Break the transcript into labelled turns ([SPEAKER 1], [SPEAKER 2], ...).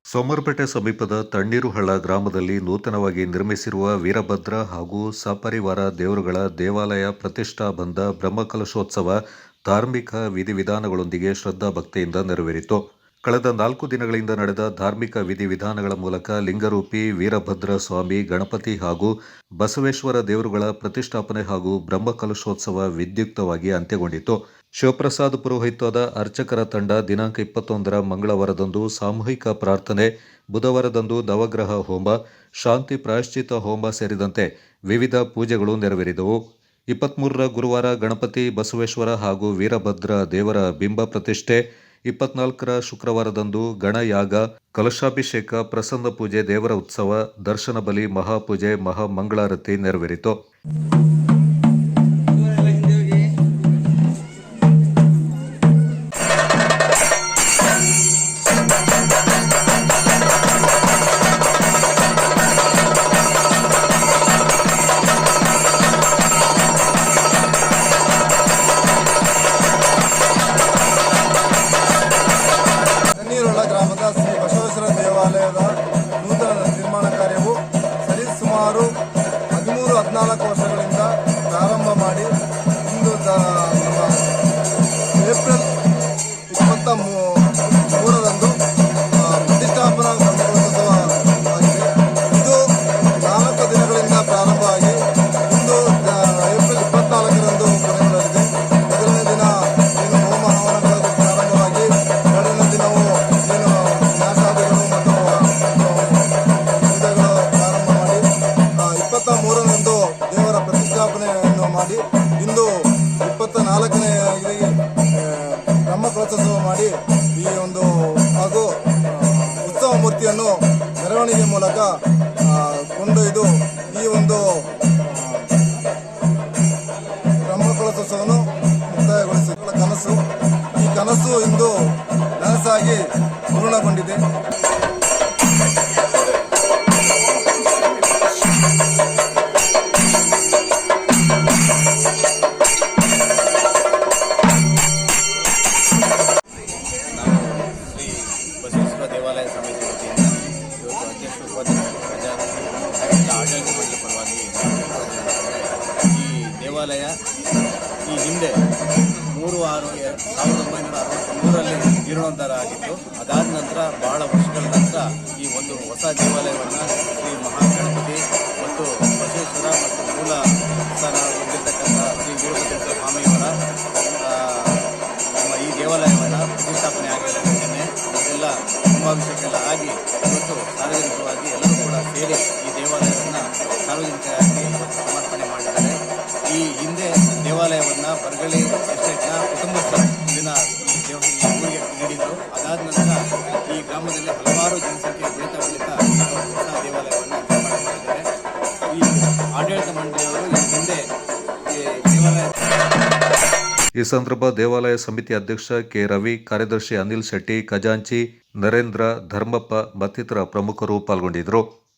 [SPEAKER 1] ಸೋಮರಪೇಟೆ ಸಮೀಪದ ತಣ್ಣೀರುಹಳ್ಳ ಗ್ರಾಮದಲ್ಲಿ ನೂತನವಾಗಿ ನಿರ್ಮಿಸಿರುವ ವೀರಭದ್ರ ಹಾಗೂ ಸಪರಿವಾರ ದೇವರುಗಳ ದೇವಾಲಯ ಪ್ರತಿಷ್ಠಾಬಂಧ ಬ್ರಹ್ಮಕಲಶೋತ್ಸವ ಧಾರ್ಮಿಕ ವಿಧಿವಿಧಾನಗಳೊಂದಿಗೆ ಶ್ರದ್ಧಾಭಕ್ತಿಯಿಂದ ನೆರವೇರಿತು. ಕಳೆದ 4 ದಿನಗಳಿಂದ ನಡೆದ ಧಾರ್ಮಿಕ ವಿಧಿವಿಧಾನಗಳ ಮೂಲಕ ಲಿಂಗರೂಪಿ ವೀರಭದ್ರ ಸ್ವಾಮಿ, ಗಣಪತಿ ಹಾಗೂ ಬಸವೇಶ್ವರ ದೇವರುಗಳ ಪ್ರತಿಷ್ಠಾಪನೆ ಹಾಗೂ ಬ್ರಹ್ಮಕಲಶೋತ್ಸವ ವಿದ್ಯುಕ್ತವಾಗಿ ಅಂತ್ಯಗೊಂಡಿತು. ಶಿವಪ್ರಸಾದ್ ಪುರೋಹಿತ್ವದ ಅರ್ಚಕರ ತಂಡ ದಿನಾಂಕ 21ರ ಮಂಗಳವಾರದಂದು ಸಾಮೂಹಿಕ ಪ್ರಾರ್ಥನೆ, ಬುಧವಾರದಂದು ನವಗ್ರಹ ಹೋಮ, ಶಾಂತಿ ಪ್ರಾಯಶ್ಚಿತ್ತ ಹೋಮ ಸೇರಿದಂತೆ ವಿವಿಧ ಪೂಜೆಗಳು ನೆರವೇರಿದವು. 23ರ ಗುರುವಾರ ಗಣಪತಿ, ಬಸವೇಶ್ವರ ಹಾಗೂ ವೀರಭದ್ರ ದೇವರ ಬಿಂಬ ಪ್ರತಿಷ್ಠೆ, 24ರ ಶುಕ್ರವಾರದಂದು ಗಣಯಾಗ, ಕಲಶಾಭಿಷೇಕ, ಪ್ರಸನ್ನ ಪೂಜೆ, ದೇವರ ಉತ್ಸವ, ದರ್ಶನ ಬಲಿ, ಮಹಾಪೂಜೆ, ಮಹಾಮಂಗಳಾರತಿ ನೆರವೇರಿತು.
[SPEAKER 2] ಗ್ರಾಮದ ಶ್ರೀ ಬಸವೇಶ್ವರ ದೇವಾಲಯದ ನೂತನ ನಿರ್ಮಾಣ ಕಾರ್ಯವು ಸರಿಸುಮಾರು 13-14 ವರ್ಷಗಳಿಂದ ಪ್ರಾರಂಭ ಮಾಡಿ ಇಂದು ಏಪ್ರಿಲ್ 23ರಂದು ಪ್ರತಿಷ್ಠಾಪನಾ ಬ್ರಹ್ಮಕಲಶೋತ್ಸವವಾಗಿದೆ. ಇದು 4 ದಿನಗಳಿಂದ ಪ್ರಾರಂಭವಾಗಿ ಇಂದು ಏಪ್ರಿಲ್ 24ರಂದು ಕೊನೆಗೊಳ್ಳಲಿದೆ. ಮೊದಲನೇ ದಿನ ಏನು ಹೋಮ ಹವನಗಳು ಪ್ರಾರಂಭವಾಗಿ, ಎರಡನೇ ದಿನವು ದೇವರ ಪ್ರತಿಷ್ಠಾಪನೆಯನ್ನು ಮಾಡಿ ಇಂದು 24ನೇ ಬ್ರಹ್ಮಕಲಶೋತ್ಸವ ಮಾಡಿ ಈ ಒಂದು ಹಾಗೂ ಉತ್ಸವ ಮೂರ್ತಿಯನ್ನು ಮೆರವಣಿಗೆ ಮೂಲಕ ಕೊಂಡೊಯ್ದು ಈ ಒಂದು ಬ್ರಹ್ಮಕಲಶೋತ್ಸವವನ್ನು ಮುಕ್ತಾಯಗೊಳಿಸಿದ ಕನಸು, ಈ ಕನಸು ಇಂದು ನನಸಾಗಿ ಪೂರ್ಣಗೊಂಡಿದೆ.
[SPEAKER 3] ದೇವಾಲಯ ಸಮಿತಿ ವತಿಯಿಂದ ಇವತ್ತು ಅಧ್ಯಕ್ಷ ಉಪಾಧ್ಯಕ್ಷ ಆಡಳಿತ ಮಂಡಳಿ ಪರವಾಗಿ ಈ ದೇವಾಲಯ ಈ ಹಿಂದೆ 3/6/1963ರಲ್ಲಿ ಜೀರ್ಣೋದ್ಧಾರ ಆಗಿತ್ತು. ಅದಾದ ನಂತರ ಬಹಳ ವರ್ಷಗಳ ನಂತರ ಈ ಒಂದು ಹೊಸ ದೇವಾಲಯವನ್ನು ಶ್ರೀ ಮಹಾಗಣಪತಿ ಮತ್ತು ಬಸವೇಶ್ವರ ಮತ್ತು ಮೂಲ ಸ್ಥಾನ ಹೊಂದಿರತಕ್ಕಂಥ ಶ್ರೀ ವೀರಭದ್ರ ಸ್ವಾಮಿಯವರ ನಮ್ಮ ಈ ದೇವಾಲಯವನ್ನು ಪ್ರತಿಷ್ಠಾಪನೆ ಆಗಿರೋದಕ್ಕೆ ಎಲ್ಲ ಕುಂಭಾಭಿಷೇಕ ಎಲ್ಲ ಆಗಿ ಇವತ್ತು ಸಾರ್ವಜನಿಕವಾಗಿ ಎಲ್ಲರೂ ಕೂಡ ಸೇರಿ ಈ ದೇವಾಲಯವನ್ನು ಸಾರ್ವಜನಿಕರಾಗಿ ಸಮರ್ಪಣೆ ಮಾಡಿದ್ದಾರೆ. ಈ ಹಿಂದೆ ದೇವಾಲಯವನ್ನು ಬರಗಳಿ ಎಸ್ಟೇಟ್ನ ಕುಟುಂಬಸ್ಥರು ಇದನ್ನು ಈ ಊರಿಗೆ ನೀಡಿದ್ದು, ಅದಾದ ನಂತರ ಈ ಗ್ರಾಮದಲ್ಲಿ ಹಲವಾರು ಜನಸಂಖ್ಯೆ ಬೆಳೀತಾ ಹೊಸ ದೇವಾಲಯವನ್ನು ನಿರ್ಮಾಣ ಮಾಡಿದ್ದಾರೆ. ಈ ಆಡಳಿತ ಮಂಡಳಿಯವರು ಈ ಹಿಂದೆ ದೇವಾಲಯ
[SPEAKER 1] ಈ ಸಂದರ್ಭ ದೇವಾಲಯ ಸಮಿತಿ ಅಧ್ಯಕ್ಷ ಕೆ. ರವಿ, ಕಾರ್ಯದರ್ಶಿ ಅನಿಲ್ ಶೆಟ್ಟಿ, ಖಜಾಂಚಿ ನರೇಂದ್ರ, ಧರ್ಮಪ್ಪ ಮತ್ತಿತರ ಪ್ರಮುಖರು ಪಾಲ್ಗೊಂಡಿದ್ದರು.